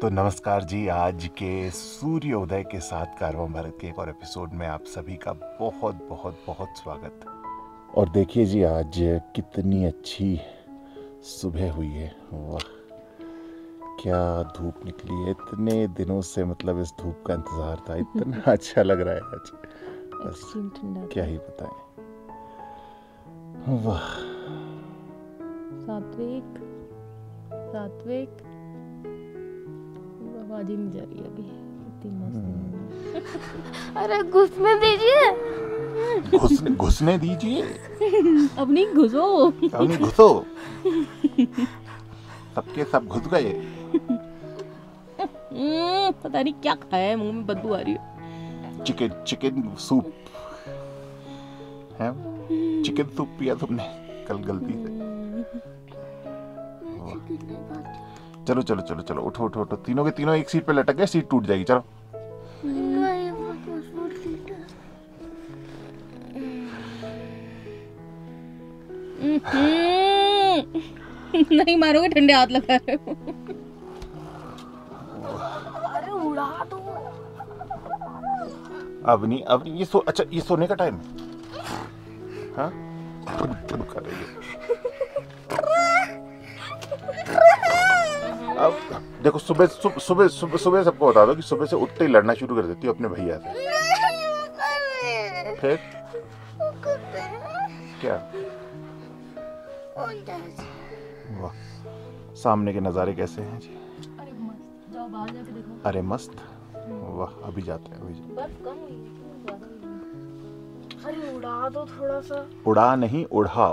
तो नमस्कार जी, आज के सूर्योदय के साथ कारवां भारत के एक और एपिसोड में आप सभी का बहुत बहुत बहुत स्वागत। और देखिए जी, आज कितनी अच्छी सुबह हुई है। वाह, क्या धूप निकली है। इतने दिनों से मतलब इस धूप का इंतजार था। इतना अच्छा लग रहा है आज, बस क्या ही बताएं। वाह, सात्विक आवाज ही नहीं जा रही अभी। इतनी मस्त। अरे घुसने दीजिए। घुसने दीजिए। अब नहीं घुसो। अब नहीं घुसो। सबके सब घुस गए। पता नहीं क्या खाया है, मुंह में बदबू आ रही है। चिकन सूप है। चिकन सूप पिया तुमने कल गलती से। चलो चलो चलो चलो, उठो उठो उठो। तीनों के तीनों एक सीट पे लटक गए, सीट टूट जाएगी। चलो नहीं मारोगे, ठंडे हाथ लगा रहे हो। अरे उड़ा दो। अब नहीं अच्छा, ये सोने का टाइम है। हाँ, खुद कर रही है। अब देखो, सुबह सबको बता दो कि सुबह से उठते ही लड़ना शुरू कर देती हो अपने भैया से। फिर क्या? वाह, सामने के नज़ारे कैसे हैं जी। अरे मस्त, जाओ बाहर जाके देखो। अरे मस्त, वाह, अभी जाते हैं, अभी बर्फ कम हुई है, ज़्यादा हुई है। अरे उड़ा दो थोड़ा सा। उड़ा नहीं, उड़ा।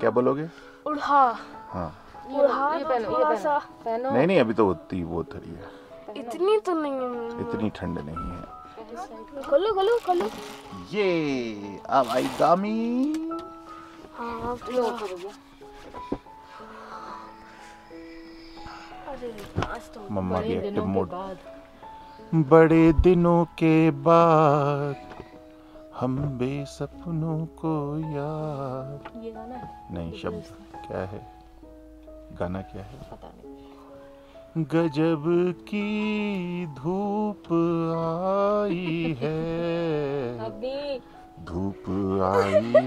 क्या बोलोगे? उड़ा। हाँ, उड़ा दो थोड़ा सा। पहनो। नहीं अभी तो उतनी वो थरी है। इतनी तो नहीं है। इतनी ठंड नहीं है। खोलो। ये अब आई गामी। हाँ, अरे आज तो मम्मा की बड़े एक्टिव दिनों के मोड। बाद। बड़े दिनों के बाद हम बेसपनों को याद। ये गाना है? नहीं, शब्द क्या है, गाना क्या है? पता नहीं। गजब की धूप आई है, अभी धूप आई है।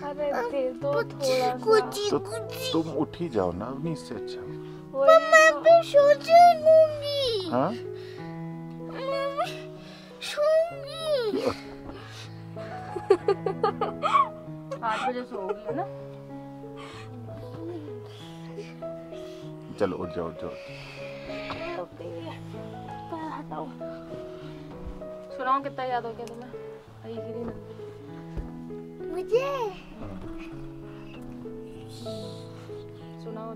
अरे दे दो थोड़ा सा। तो तुम उठ ही जाओ ना, अब नहीं, इससे अच्छा। मैं भी सो जाऊंगी। हाँ, सोऊंगी। 8 बजे सोओगी ना? चलो उठ जाओ। पैर हटाओ। सुनाओ, कितना याद हो गया तुम्हें? आई गिरी नंदी। मुझे सुनाओ।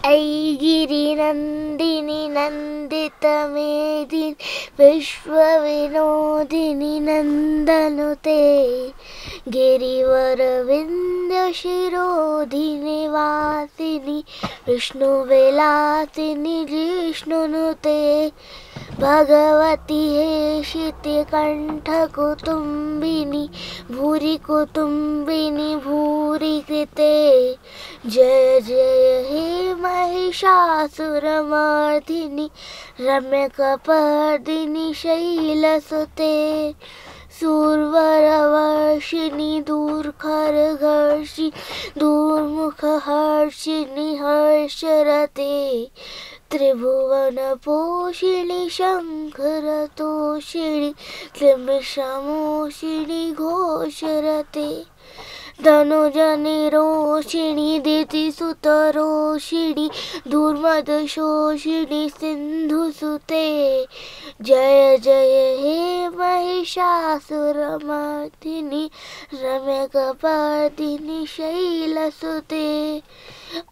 ऐ गिरिनन्दिनि नन्दितमेदिनि विश्वविनोदिनि नन्दनुते गिरिवरविन्द्यशिरोधिनि वासिनि विष्णुविलासिनि जिष्णुनुते भगवती हेशिति कण्ठकुटुम्बिनि भूरि कुटुम्बिनि भूरि कृते जय जय हे महिषासुरमर्दिनि रम्यकपर्दिनि शैलसुते सूर्वरवर्षिणि दूर्खरघर्षि दूर्मुखहर्षिणि हर्षरते त्रिभुवनपोषिणि शङ्खरतोषिणि त्रिमृषमोषिणि घोषरते धनुजनिरोषिणि दितिसुतरोषिणि धूर्मदशोषिणि सिन्धुसुते जय जय हे महिषासुरमर्दिनि रम्यकपर्दिनि शैलसुते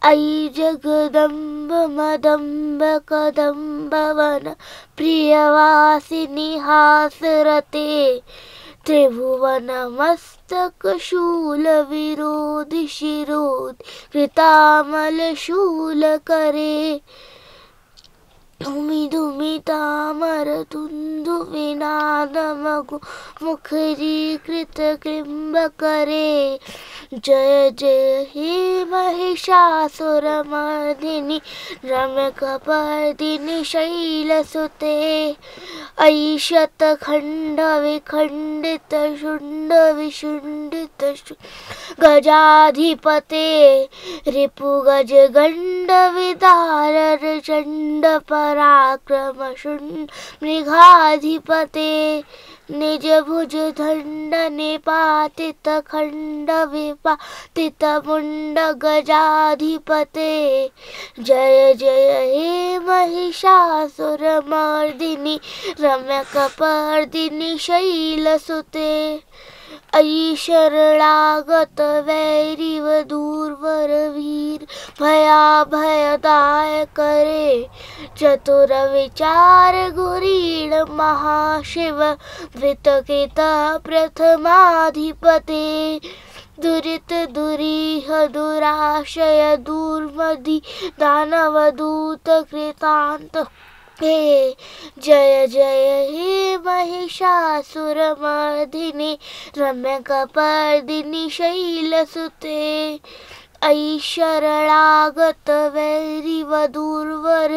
अयि जगदम्ब मदम्ब कदम्ब वन प्रियवासिनि हासरते त्रिभुवन मस्तक शूल विरोधि शिरोध कृतामल शूल करे धूमि धूमि तामर तुंदु विनाद मगु मुखरी कृत कृम्ब करे जय जय हे महिषासुर मर्दिनि रम्यकपर्दिनि शैलसुते अयि शतखण्ड विखण्डित शुण्ड विशुण्डित गजाधिपते रिपुगज गण्ड विदारर चण्ड पराक्रम शुण्ड मृगाधिपते निज भुज दण्ड निपातित खण्ड विपातित मुण्ड गजाधिपते जय जय हे महिषासुर मर्दिनि रम्यकपर्दिनि शैलसुते अयि शरणागत वैरिव दूरवर वीर भयाभयदाय करे चतुर विचार गुरीण महाशिव धृतकृत प्रथमाधिपते दुरित दुरीह दुराशय दूर्मदि दानवदूत कृतान्त हे जय जय हे महिषासुरमर्दिनि रम्यकपर्दिनि शैलसुते अयि शरणागत वैरिवधूर्वर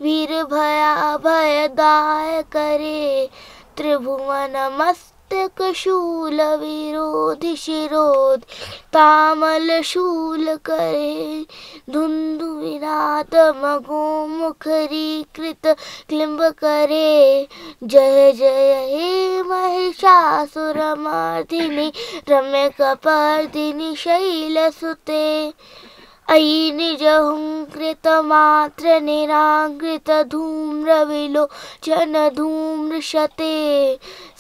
वीर भयाभयदाय करे त्रिभुवन मस्तक शूल विरोधि शिरोध तामल शूल करे धुंधु विनाद मगो मुखरी कृत क्लिंब करे जय जय हे महिषासुरमर्दिनि रम्यकपर्दिनि शैलसुते अयि निजहुंकृत मात्र निराकृत धूम्र विलोचन धूम्रशते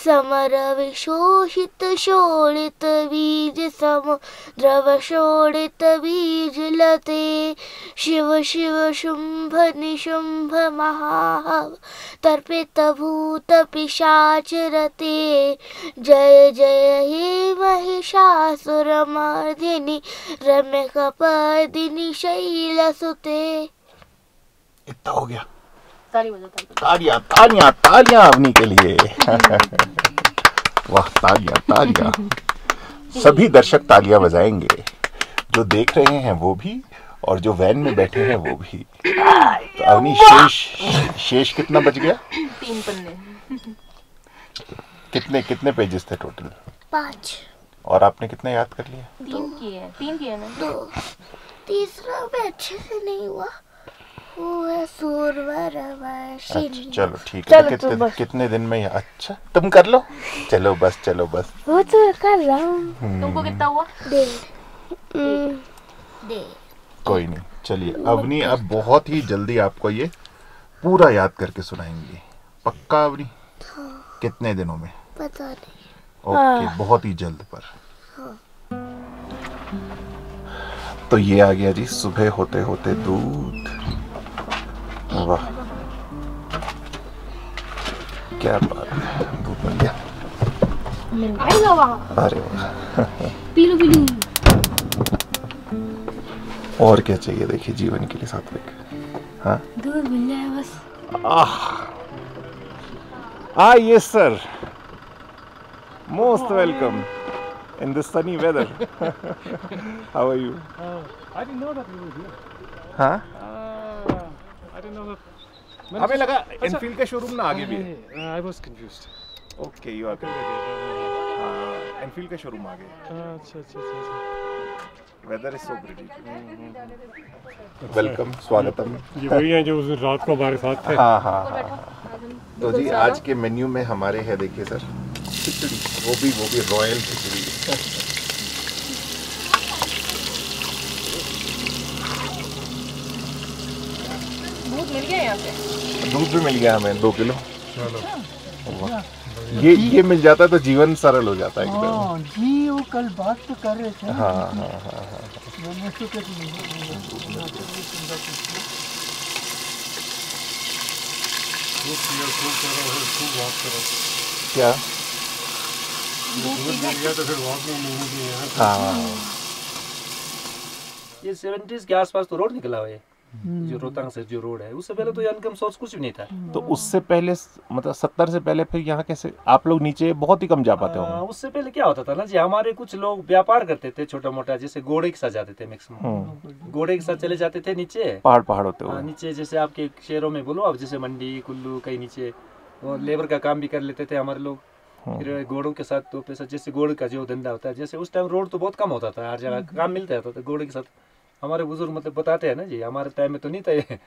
समर विशोषित शोणित बीज समुद्रवशोणित बीज लते शिव शिव शुंभ निशुंभ महाव तर्पित भूत पिशाच रते जय जय हे महिषासुरमर्दिनि रम्यकपर्दिनि शैलसुते। इतना हो गया। ताली बजाओ, ताली बजाओ। तालियां तालियां तालियां अवनी के लिए। वाह, तालियां तालियां। सभी दर्शक तालियां बजाएंगे, जो देख रहे हैं वो भी और जो वैन में बैठे हैं वो भी। तो अवनी, शेष कितना बच गया? 3 पन्ने। कितने पेजेस थे टोटल? 5। और आपने कितने याद कर लिए? 3 किए ना। 2। तीसरा भी अच्छे से नहीं हुआ, वो है सूरवर वर्षिणी। अच्छा, चलो ठीक है। तो कितने दिन में? अच्छा, तुम कर लो। चलो बस। वो तो कर रहा हूँ। तुमको कितना हुआ? 1.5। कोई नहीं, चलिए अवनी अब बहुत ही जल्दी आपको ये पूरा याद करके सुनाएंगे। पक्का अवनी? हाँ। कितने दिनों में? पता नहीं। ओके, बहुत ही जल्द पर। तो ये आ गया जी सुबह होते होते दूध। वाह, क्या बात है, दूध बन गया। अरे वाह। पीलू। और क्या चाहिए? देखिए, जीवन के लिए सात्विक। हाँ, दूध मिल जाए बस। Yes sir, most welcome in this sunny weather. How are you? I didn't know that we were here. हाँ, I didn't know that. हमें लगा एनफील्ड के शोरूम ना आगे भी है। I was confused. Okay, you are Enfield के showroom आगे। अच्छा। Weather is so pretty. Welcome, स्वागतम। ये वही हैं जो उस दिन रात को हमारे साथ थे। हाँ। तो जी आज के मेन्यू में हमारे है, देखिए सर, खिचड़ी। वो भी रॉयल खिचड़ी। दूध मिल गया यहाँ पे? दूध भी मिल गया हमें 2 किलो। चलो। ये मिल जाता तो जीवन सरल हो जाता एकदम। हाँ जी, वो कल बात तो कर रहे थे। हाँ हाँ हाँ हाँ। मैंने सोचा कि क्या? तो फिर वॉक में मूव नहीं है। हाँ ये 70s के आसपास तो रोड निकला हुआ है, जो रोहतांग से जो रोड है, उससे पहले तो इनकम सोर्स कुछ भी नहीं था। तो उससे पहले मतलब 70 से पहले फिर यहाँ कैसे आप लोग नीचे बहुत ही कम जा पाते होंगे? उससे पहले क्या होता था ना जी, हमारे कुछ लोग व्यापार करते थे छोटा मोटा, जैसे घोड़े के साथ जाते थे मैक्सिमम, घोड़े के साथ चले जाते थे नीचे पहाड़ होते हुए। नीचे जैसे आपके शहरों में बोलो आप, जैसे मंडी कुल्लू कहीं नीचे, और लेबर का काम भी कर लेते थे हमारे लोग। फिर घोड़ों के साथ तो पैसा, जैसे घोड़े का जो धंधा होता है, जैसे उस टाइम रोड तो बहुत कम होता था, हर जगह काम मिलता था, तो घोड़े के साथ हमारे बुजुर्ग मतलब बताते हैं ना जी, हमारे टाइम में तो नहीं था ये।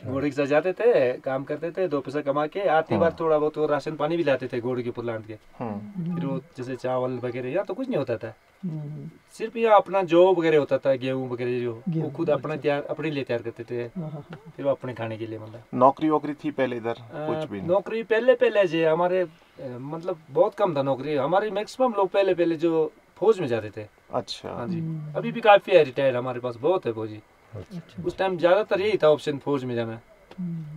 घोड़े के साथ जाते थे, काम करते थे, 2 पैसा कमा के आती बार थोड़ा बहुत वो राशन पानी भी लाते थे घोड़े के पुलांट के। फिर वो जैसे चावल वगैरह यहाँ तो कुछ नहीं होता था, सिर्फ यहाँ अपना जौ वगैरह होता था, गेहूँ वगैरह जो वो खुद अपना अपने लिए तैयार करते थे, फिर वो अपने खाने के लिए। मतलब नौकरी वोकरी थी पहले इधर कुछ भी नहीं? नौकरी पहले जी हमारे मतलब बहुत कम था नौकरी हमारी। मैक्सिमम लोग पहले जो फौज में जाते थे। अच्छा। हाँ जी, अभी भी काफी है रिटायर हमारे पास, बहुत है फौजी। उस टाइम ज्यादातर यही था ऑप्शन, फौज में जाना,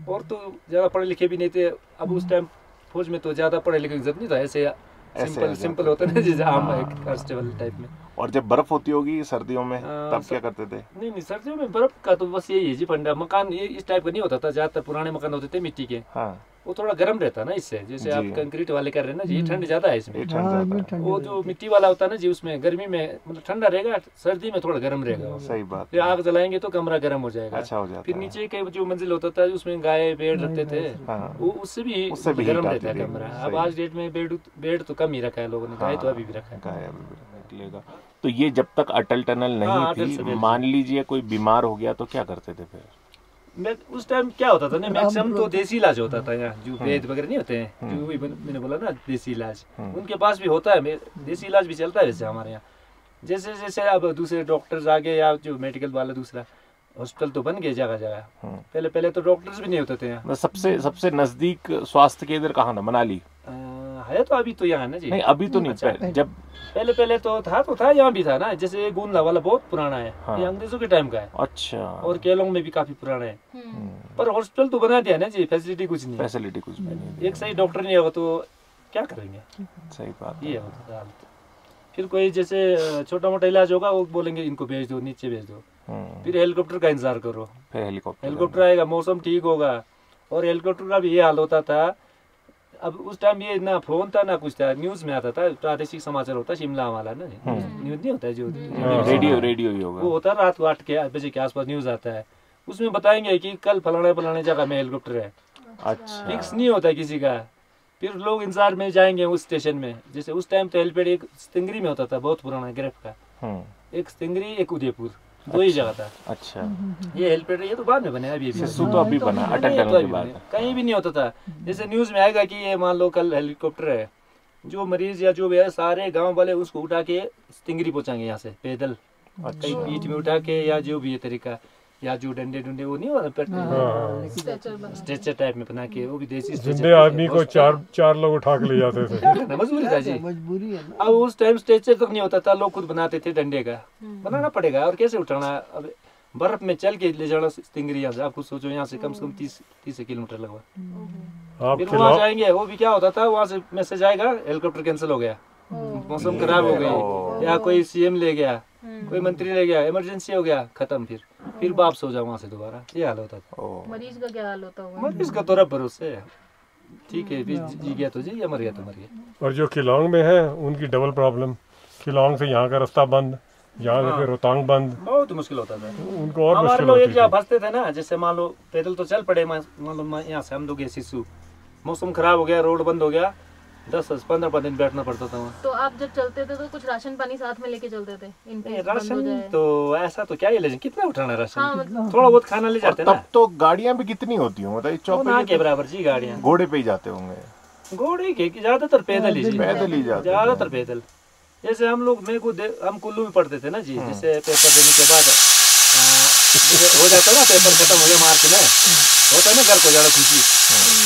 और तो ज्यादा पढ़े लिखे भी नहीं थे। अब उस टाइम फौज में तो ज्यादा पढ़े लिखे की जरूरत नहीं था, ऐसे सिंपल होता है जैसे आम एक कांस्टेबल टाइप में। और जब बर्फ होती होगी सर्दियों में तब क्या करते थे? नहीं सर्दियों में बर्फ का तो बस यही है जी फंडा। मकान ये इस टाइप का नहीं होता था, ज्यादातर पुराने मकान होते थे मिट्टी के। हाँ। वो थोड़ा गर्म रहता है ना इससे, जैसे आप कंक्रीट वाले कर रहे हैं ना जी, ठंड ज्यादा है इसमें। वो जो मिट्टी वाला होता है ना जी, उसमें गर्मी में मतलब ठंडा रहेगा, सर्दी में थोड़ा गर्म रहेगा। सही बात। फिर आग जलाएंगे तो कमरा गर्म हो जाएगा। अच्छा हो जाता। फिर नीचे के जो मंजिल होता था उसमें गाय भेड़ रखते थे, वो उससे भी गर्म रहता है कमरा। अब आज डेट में बेड तो कम ही रखा है लोगों ने, गाय तो अभी भी रखा है। तो ये जब तक अटल टनल नहीं थी, मान लीजिए कोई बीमार हो गया तो क्या करते थे फिर? उस टाइम क्या होता था ना, मैक्सिमम तो देसी इलाज होता था यहाँ, जो वेद वगैरह नहीं होते हैं, जो भी मैंने बोला ना देसी इलाज, उनके पास भी होता है, देसी इलाज भी चलता है वैसे हमारे यहाँ। जैसे जैसे अब दूसरे डॉक्टर्स आ गए, या जो मेडिकल वाला दूसरा हॉस्पिटल तो बन गए जगह जगह, पहले तो डॉक्टर्स भी नहीं होते थे यहाँ। सबसे नजदीक स्वास्थ्य केंद्र कहाँ था? मनाली है तो अभी तो यहाँ ना जी। नहीं अभी तो नहीं। अच्छा, जब पहले तो था यहाँ भी था ना, जैसे गुंदला वाला बहुत पुराना है। हाँ। ये अंग्रेजों के टाइम का है। अच्छा। और केलोंग में भी काफी पुराना है, पर हॉस्पिटल तो बना दिया ना जी, फैसिलिटी कुछ नहीं। फैसिलिटी कुछ नहीं, एक सही डॉक्टर नहीं होगा तो क्या करेंगे? सही बात ये होता है। फिर कोई जैसे छोटा मोटा इलाज होगा, वो बोलेंगे इनको भेज दो, नीचे भेज दो, फिर हेलीकॉप्टर का इंतजार करो, फिर हेलीकॉप्टर आएगा, मौसम ठीक होगा। और हेलीकॉप्टर का भी ये हाल होता था। अब उस टाइम ये ना फोन था ना कुछ था, न्यूज में आता था, प्रादेशिक समाचार होता शिमला वाला ना, न्यूज नहीं होता है जो रेडियो ही होगा, वो होता है रात को 8 बजे के आसपास न्यूज आता है, उसमें बताएंगे कि कल फलाने जगह में हेलीकॉप्टर है। अच्छा। फिक्स नहीं होता किसी का, फिर लोग इंतजार में जाएंगे उस स्टेशन में। जैसे उस टाइम तो हेलीपैड एक स्टिंगरी में होता था, बहुत पुराना ग्रेफ का, एक स्टिंगरी एक उदयपुर, दो ही जगह था। अच्छा। ये हेलीपैड ये तो बाद में बने, अभी सिस्सू तो अभी बना, अटल टनल के बाद कहीं भी नहीं होता था। जैसे न्यूज में आएगा कि ये मान लो कल हेलीकॉप्टर है, जो मरीज या जो भी है सारे गांव वाले उसको उठा के स्टिंगरी पहुंचाएंगे यहाँ से पैदल, कहीं पीठ में उठा के, या जो भी है तरीका, या जो डंडे वो नहीं होता स्ट्रेचर टाइप में बना के, वो भी देसी जिंदे आदमी को चार लोग उठा के ले जाते थे। मजबूरी था जी, मजबूरी है ना। अब उस टाइम स्ट्रेचर तक नहीं होता था, लोग खुद बनाते थे, डंडे का बनाना पड़ेगा, और कैसे उठाना? अब बर्फ में चल के ले जाना स्टिंगरी यहाँ से, आप खुद सोचो, यहाँ से कम 30 किलोमीटर लगभग। फिर वहाँ जाएंगे, वो भी क्या होता था, वहाँ से मैसेज आएगा हेलीकॉप्टर कैंसिल हो गया, मौसम खराब हो गई, या कोई सीएम ले गया, कोई मंत्री ले गया, इमरजेंसी हो गया, खत्म। फिर वापस हो जाओ वहाँ से दोबारा, ये हाल होता था। मरीज का क्या हाल होता होगा? मरीज का तो रब भरोसे, ठीक है, जी गया तो जी, या मर गया तो मर गया। और जो किलोंग में है उनकी डबल प्रॉब्लम, किलोंग से यहाँ का रास्ता बंद, यहाँ से फिर रोहतांग बंद, बहुत मुश्किल होता था उनको। और हमारे लोग एक जगह फंसते थे ना, जैसे मान लो पैदल तो चल पड़े, मान लो यहाँ से हम लोग गए सिस्सू, मौसम खराब हो गया, रोड बंद हो गया, 10-15 दिन बैठना पड़ता था वहाँ। तो आप जब चलते थे तो कुछ राशन पानी साथ में लेके चलते थे? राशन तो ऐसा तो क्या ही ले, कितना उठाना राशन? हाँ, मतलब थोड़ा बहुत खाना ले जाते ना। तब तो गाड़ियाँ भी कितनी होती हों, मतलब चौपा के बराबर जी गाड़ियाँ, घोड़े पे ही जाते होंगे। घोड़े के ज्यादातर पैदल ही जाते, ज्यादातर पैदल। जैसे हम लोग हम कुल्लू में पढ़ते थे ना जी, जैसे पेपर देने के बाद हो जाता है ना, पेपर खत्म हो गया मार्च में, होता है ना घर को जाना खुशी,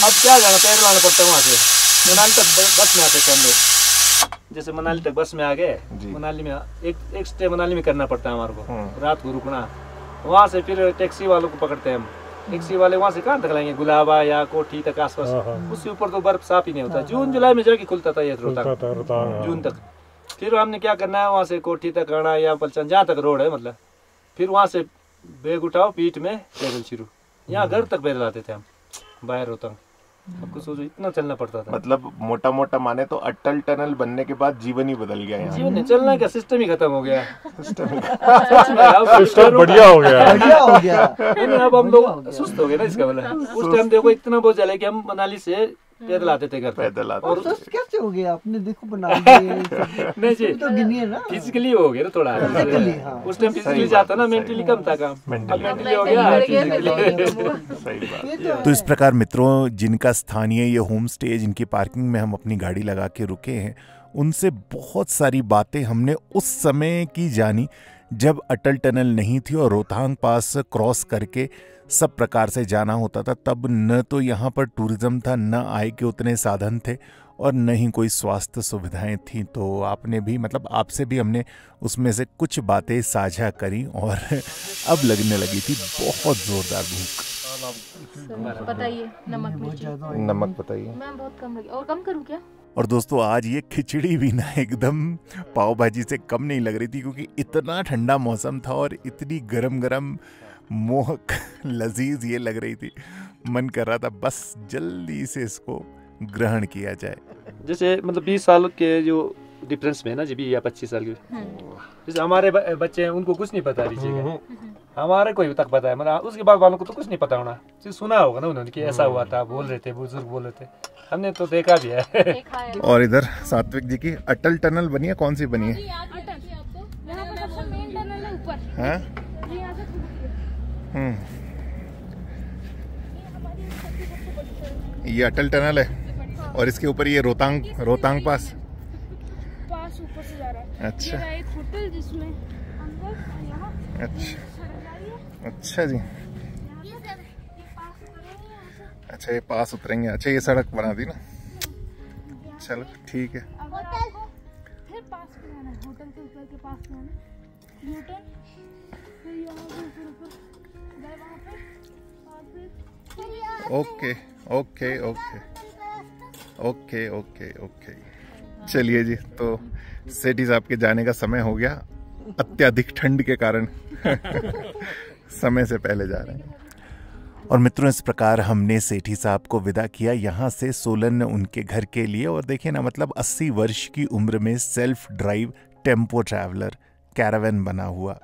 अब क्या जाना, पैदल आना पड़ता है वहाँ से। मनाली तक बस में आते थे हम लोग। जैसे मनाली तक बस में आ गए, जी। मनाली में एक स्टे मनाली में करना पड़ता है हमारे को, रात को रुकना। वहाँ से फिर टैक्सी वालों को पकड़ते हैं हम। टैक्सी वाले वहाँ से कहाँ तक लाएंगे, गुलाबा या कोठी तक आसपास, उससे ऊपर तो बर्फ साफ ही नहीं होता। जून जुलाई में जाके खुलता था ये रोहतांग, जून तक। फिर हमने क्या करना है, वहाँ से कोठी तक आना या पलचन जहाँ तक रोड है मतलब, फिर वहाँ से बैग उठाओ, पीठ में पैदल शुरू, यहाँ घर तक पैदल आते थे हम बाहर रोहतांग। आपको सोचो इतना चलना पड़ता था। मतलब मोटा मोटा माने तो अटल टनल बनने के बाद जीवन ही बदल गया यहाँ। जीवन नहीं, चलने का सिस्टम ही खत्म हो गया। सिस्टम बढ़िया हो गया। बढ़िया हो गया। अब हम लोग सुस्त हो गए ना इसका मतलब। उस टाइम देखो इतना बोझ है कि हम मनाली से पैदल आते थे घर पे। पैदल आते और सुस्त कैसे हो गया आपने, देखो बना दिए नहीं जी, तो गिनिए ना। फिजिकली हो गया ना थोड़ा। Physically, हाँ। उस टाइम फिजिकली जाता ना, मेंटली कम था काम। अब मेंटली हो गया, सही बात। तो इस प्रकार मित्रों, जिनका स्थानीय ये होम स्टे, जिनकी पार्किंग में हम अपनी गाड़ी लगा के रुके हैं, उनसे बहुत सारी बातें हमने उस समय की जानी जब अटल टनल नहीं थी और रोहतांग पास क्रॉस करके सब प्रकार से जाना होता था। तब न तो यहाँ पर टूरिज्म था, न आय के उतने साधन थे और न ही कोई स्वास्थ्य सुविधाएं थी। तो आपने भी मतलब आपसे भी हमने उसमें से कुछ बातें साझा करी और अब लगने लगी थी बहुत जोरदार भूख। बताइए, नमक मिर्ची नमक बताइए। मैम बहुत कम लगी, और कम करूँ क्या? और दोस्तों आज ये खिचड़ी भी ना एकदम पाव भाजी से कम नहीं लग रही थी, क्योंकि इतना ठंडा मौसम था और इतनी गरम गरम मोहक लजीज ये लग रही थी। मन कर रहा था बस जल्दी से इसको ग्रहण किया जाए। जैसे मतलब 20 साल के जो डिफरेंस में है ना जी, 20 या 25 साल के, जैसे हमारे बच्चे हैं उनको कुछ नहीं पता रीचे का, हमारे कोई तक पता है, मतलब उसके बाद वालों को तो कुछ नहीं पता होना, सिर्फ सुना होगा ना उन्होंने कि ऐसा हुआ था, बोल रहे थे बुजुर्ग, बोल रहे थे, हमने तो देखा भी है। और इधर सात्विक जी की अटल टनल बनी है, कौन सी बनी है? ये अटल टनल है और इसके ऊपर ये रोहतांग पास ऊपर से जा रहा है। अच्छा, ये एक होटल जिसमें अंदर यहाँ अच्छा जी, अच्छा ये पास उतरेंगे। अच्छा ये सड़क बना दी ना, चलो ठीक है। फिर पास में जाना है, होटल के ऊपर के पास में आना, न्यूटन, फिर यहाँ से ऊपर गए वहाँ पे, और फिर okay okay okay okay okay okay. चलिए जी, तो सेठी साहब के जाने का समय हो गया, अत्यधिक ठंड के कारण समय से पहले जा रहे हैं। और मित्रों, इस प्रकार हमने सेठी साहब को विदा किया यहाँ से सोलन उनके घर के लिए। और देखिए ना, मतलब 80 वर्ष की उम्र में self drive tempo traveller Caravan बना हुआ,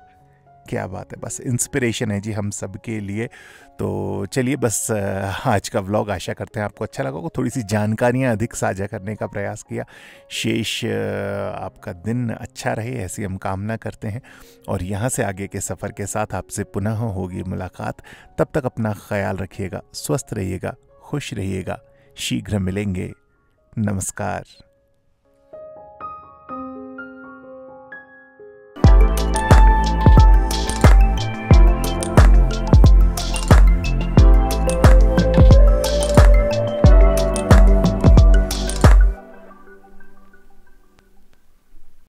क्या बात है, बस इंस्पिरेशन है जी हम सब के लिए। तो चलिए बस आज का व्लॉग आशा करते हैं आपको अच्छा लगा होगा, थोड़ी सी जानकारियाँ अधिक साझा करने का प्रयास किया। शेष आपका दिन अच्छा रहे ऐसी हम कामना करते हैं और यहाँ से आगे के सफ़र के साथ आपसे पुनः होगी मुलाकात। तब तक अपना ख्याल रखिएगा, स्वस्थ रहिएगा, खुश रहिएगा, शीघ्र मिलेंगे। नमस्कार।